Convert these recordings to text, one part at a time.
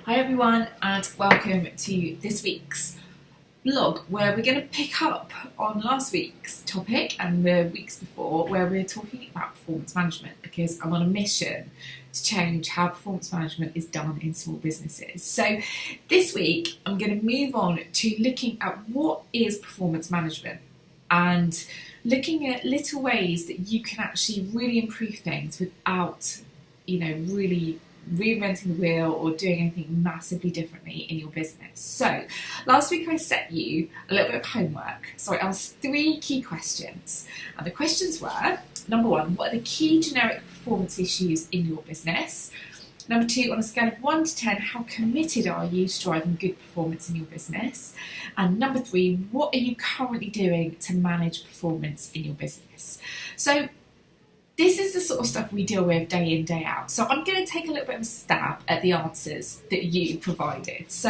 Hi everyone and welcome to this week's vlog where we're going to pick up on last week's topic and the weeks before where we're talking about performance management because I'm on a mission to change how performance management is done in small businesses. So this week I'm going to move on to looking at what is performance management and looking at little ways that you can actually really improve things without, really reinventing the wheel or doing anything massively differently in your business. So last week I set you a little bit of homework. So I asked 3 key questions, and the questions were: number 1, what are the key generic performance issues in your business? Number 2, on a scale of 1 to 10, how committed are you to driving good performance in your business? And number 3, what are you currently doing to manage performance in your business? So this is the sort of stuff we deal with day in, day out. So I'm going to take a little bit of a stab at the answers that you provided. So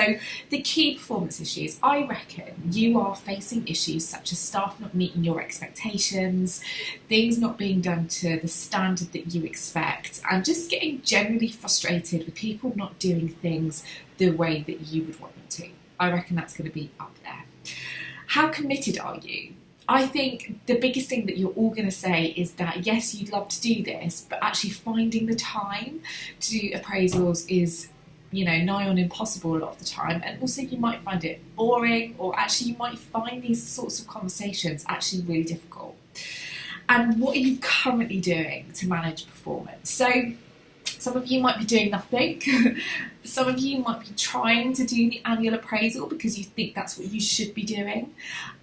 the key performance issues, I reckon you are facing issues such as staff not meeting your expectations, things not being done to the standard that you expect, and just getting generally frustrated with people not doing things the way that you would want them to. I reckon that's going to be up there. How committed are you? I think the biggest thing that you're all going to say is that yes, you'd love to do this, but actually finding the time to do appraisals is, nigh on impossible a lot of the time. And also you might find it boring, or actually you might find these sorts of conversations actually really difficult. And what are you currently doing to manage performance? So some of you might be doing nothing. Some of you might be trying to do the annual appraisal because you think that's what you should be doing.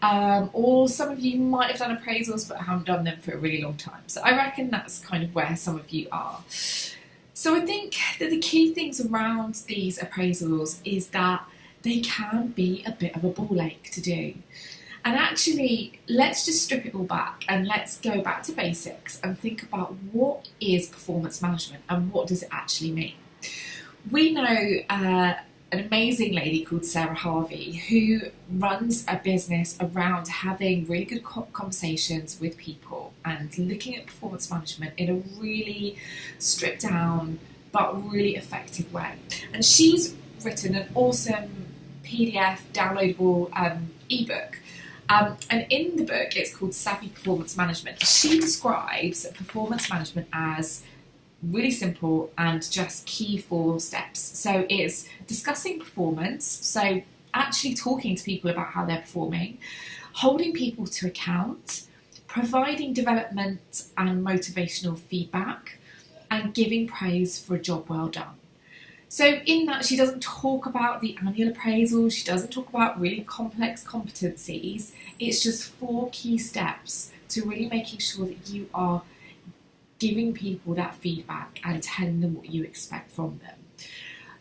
Or some of you might have done appraisals but haven't done them for a really long time. So I reckon that's kind of where some of you are. So I think that the key things around these appraisals is that they can be a bit of a ball ache to do. And actually, let's just strip it all back and let's go back to basics and think about what is performance management and what does it actually mean. We know an amazing lady called Sarah Harvey who runs a business around having really good conversations with people and looking at performance management in a really stripped down but really effective way. And she's written an awesome PDF downloadable ebook. And in the book, it's called Savvy Performance Management. She describes performance management as really simple and just key 4 steps. So it's discussing performance, so actually talking to people about how they're performing, holding people to account, providing development and motivational feedback, and giving praise for a job well done. So in that, she doesn't talk about the annual appraisal, she doesn't talk about really complex competencies. It's just 4 key steps to really making sure that you are giving people that feedback and telling them what you expect from them.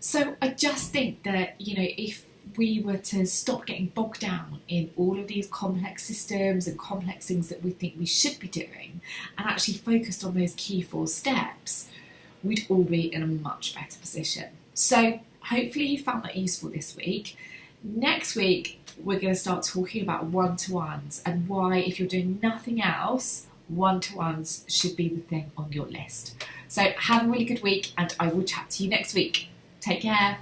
So I just think that, if we were to stop getting bogged down in all of these complex systems and complex things that we think we should be doing and actually focused on those key 4 steps, we'd all be in a much better position. So hopefully you found that useful this week. Next week, we're going to start talking about one-to-ones and why, if you're doing nothing else, one-to-ones should be the thing on your list. So have a really good week and I will chat to you next week. Take care.